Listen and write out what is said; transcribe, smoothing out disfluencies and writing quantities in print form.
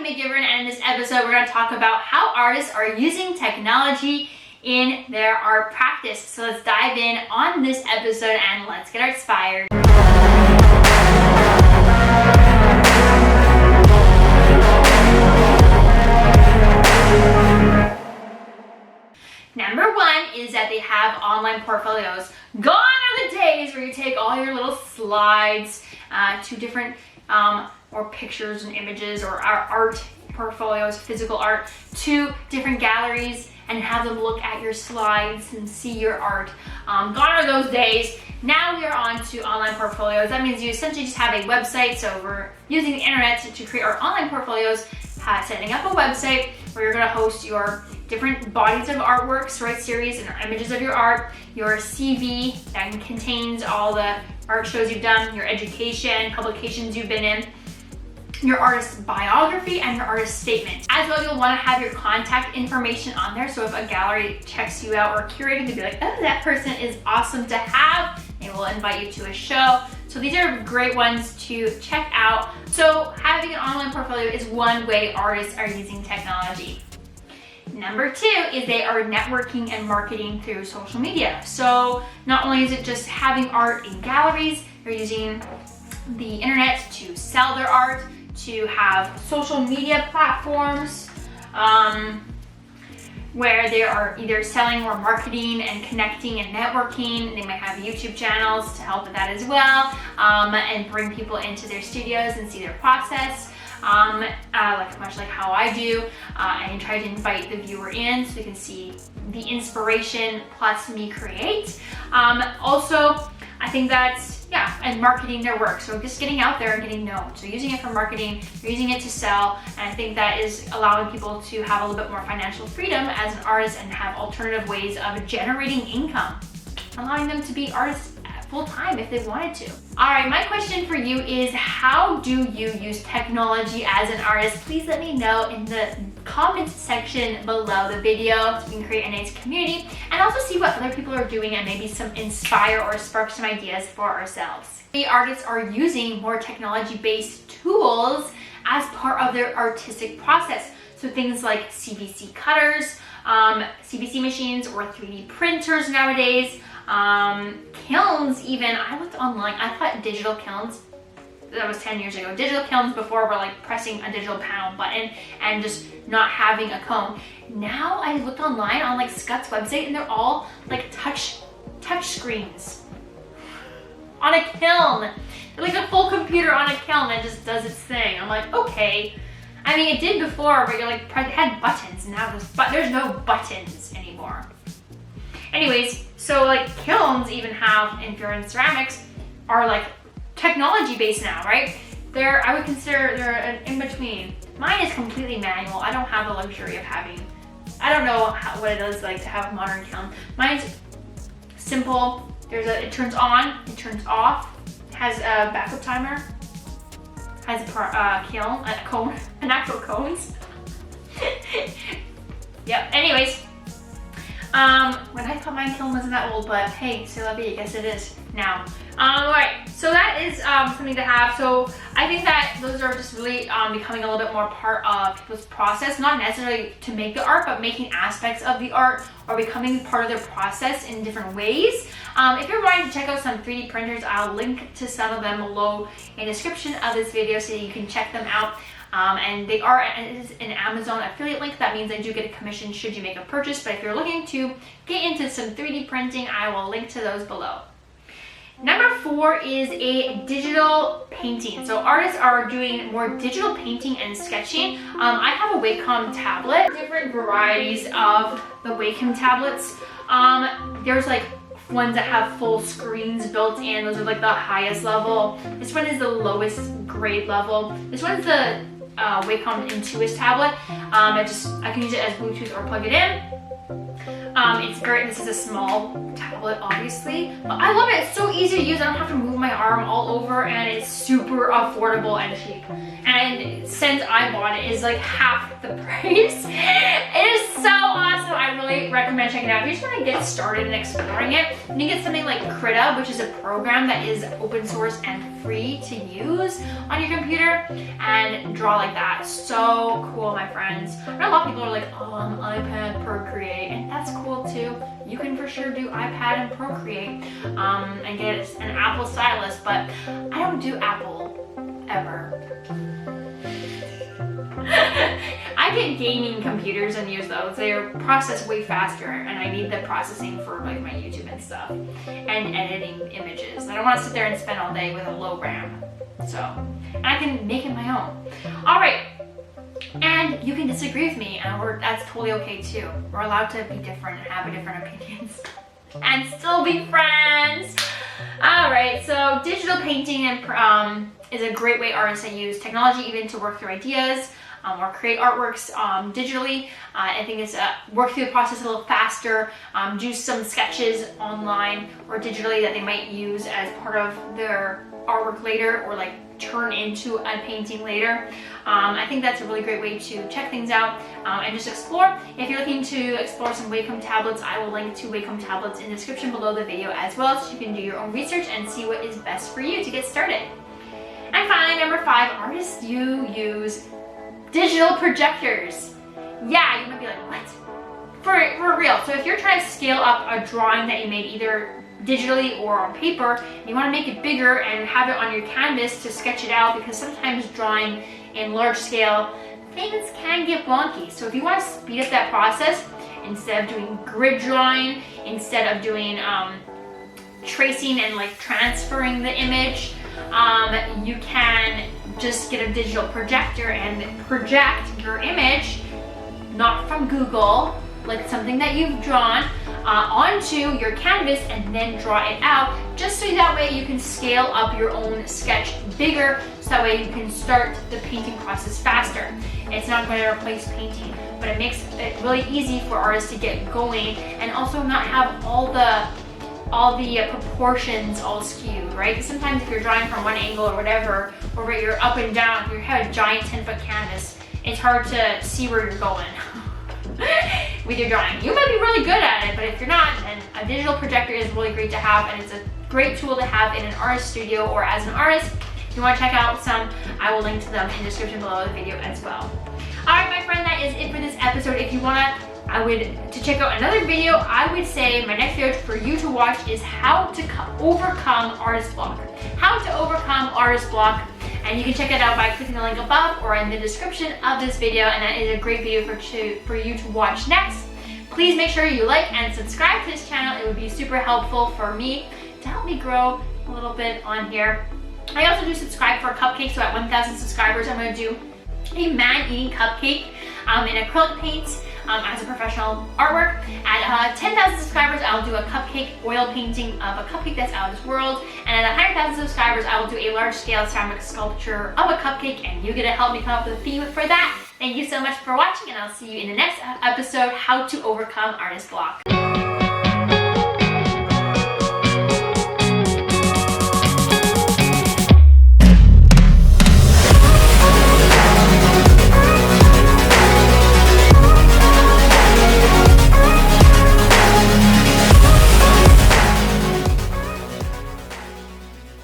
McGiveron, and in this episode we're going to talk about how artists are using technology in their art practice. So let's dive in on this episode and let's get inspired. Number one is that they have online portfolios. Gone are the days where you take all your little slides to different or pictures and images or art portfolios, physical art, to different galleries and have them look at your slides and see your art. Gone are those days. Now we are on to online portfolios. That means you essentially just have a website. So we're using the internet to create our online portfolios, setting up a website where you're gonna host your different bodies of artworks, right, series and images of your art, your CV that contains all the art shows you've done, your education, publications you've been in, your artist biography, and your artist statement. As well, you'll want to have your contact information on there, so if a gallery checks you out or a curator, they'll be like, oh, that person is awesome to have. They will invite you to a show. So these are great ones to check out. So having an online portfolio is one way artists are using technology. Number two is they are networking and marketing through social media. So not only is it just having art in galleries, they're using the internet to sell their art, to have social media platforms where they are either selling or marketing and connecting and networking. They might have YouTube channels to help with that as well, and bring people into their studios and see their process. Much like how I do, and try to invite the viewer in so they can see the inspiration plus me create. Also, I think that's, and marketing their work. So just getting out there and getting known. So using it for marketing, you're using it to sell, and I think that is allowing people to have a little bit more financial freedom as an artist and have alternative ways of generating income, allowing them to be artists full-time if they wanted to. All right, my question for you is, how do you use technology as an artist? Please let me know in the comments section below the video so we can create a nice community and also see what other people are doing and maybe inspire or spark some ideas for ourselves. The artists are using more technology-based tools as part of their artistic process. So things like CVC cutters, CVC machines, or 3D printers nowadays, kilns even. I looked online, I thought digital kilns, that was 10 years ago. Digital kilns before were like pressing a digital panel button and just not having a cone. Now I looked online on like Scott's website and they're all like touch screens on a kiln. They're like a full computer on a kiln that just does its thing. I'm like, okay. I mean, it did before, but you're like, it had buttons, and now there's no buttons anymore. Anyways, so like kilns even have, if you're in ceramics, are like technology based now, right? I would consider they're an in-between. Mine is completely manual. I don't have the luxury of having, I don't know what it is like to have a modern kiln. Mine's simple. It turns on, it turns off, has a backup timer, has a cone, an actual cones. Yep, anyways. When I thought my kiln wasn't that old, but hey, c'est la vie, I guess it is now. Alright, so that is something to have. So I think that those are just really becoming a little bit more part of people's process, not necessarily to make the art, but making aspects of the art or becoming part of their process in different ways. If you're wanting to check out some 3D printers, I'll link to some of them below in the description of this video so you can check them out. And it is an Amazon affiliate link. That means I do get a commission should you make a purchase. But if you're looking to get into some 3D printing, I will link to those below. Number four is a digital painting. So artists are doing more digital painting and sketching. I have a Wacom tablet. Different varieties of the Wacom tablets. There's like ones that have full screens built in. Those are like the highest level. This one is the lowest grade level. This one's the Wacom Intuos tablet. I can use it as Bluetooth or plug it in. It's great. This is a small tablet, obviously, but I love it. It's so easy to use. I don't have to move my arm all over, and it's super affordable and cheap. And since I bought it, it's like half the price. It is so awesome. I really recommend checking it out. If you just want to get started and exploring it, you can get something like Krita, which is a program that is open source and free to use on your computer, and draw like that. So cool, my friends. I know a lot of people are like, oh, iPad, Procreate, and that's cool too. You can for sure do iPad and Procreate and get an Apple stylus, but I don't do Apple ever. I get gaming computers and use those. They're processed way faster, and I need the processing for like my YouTube and stuff and editing images. I don't want to sit there and spend all day with a low RAM. So, and I can make it my own. All right. And you can disagree with me, and that's totally okay too. We're allowed to be different and have different opinions and still be friends. All right, so digital painting is a great way artists can use technology even to work through ideas or create artworks digitally. I think it's work through the process a little faster, do some sketches online or digitally that they might use as part of their artwork later, or like turn into a painting later. I think that's a really great way to check things out and just explore. If you're looking to explore some Wacom tablets, I will link to Wacom tablets in the description below the video as well, so you can do your own research and see what is best for you to get started. And finally, number 5, artists, you use digital projectors. Yeah, you might be like, what? For real. So if you're trying to scale up a drawing that you made either digitally or on paper, and you want to make it bigger and have it on your canvas to sketch it out, because sometimes drawing in large scale, things can get wonky. So if you want to speed up that process, instead of doing grid drawing, instead of doing tracing and like transferring the image, you can just get a digital projector and project your image, not from Google, like something that you've drawn, onto your canvas, and then draw it out, just so that way you can scale up your own sketch bigger, so that way you can start the painting process faster. It's not going to replace painting, but it makes it really easy for artists to get going and also not have all the proportions all skewed, right? Because sometimes if you're drawing from one angle or whatever, or you're up and down, if you have a giant 10-foot canvas, it's hard to see where you're going with your drawing. You might be really good at it, but if you're not, then a digital projector is really great to have, and it's a great tool to have in an artist studio or as an artist. If you want to check out some, I will link to them in the description below the video as well. All right, my friend, that is it for this episode. If you want to check out another video, I would say my next video for you to watch is how to overcome artist block. How to overcome artist block. And you can check it out by clicking the link above or in the description of this video, and that is a great video for you to watch next. Please make sure you like and subscribe to this channel. It would be super helpful for me to help me grow a little bit on here. I also do subscribe for a cupcake, so at 1,000 subscribers I'm going to do a man-eating cupcake in acrylic paint as a professional artwork. At 10,000 subscribers, I'll do a cupcake oil painting of a cupcake that's out of this world. And at 100,000 subscribers, I will do a large-scale ceramic sculpture of a cupcake, and you're gonna help me come up with a theme for that. Thank you so much for watching, and I'll see you in the next episode, How to Overcome Artist Block.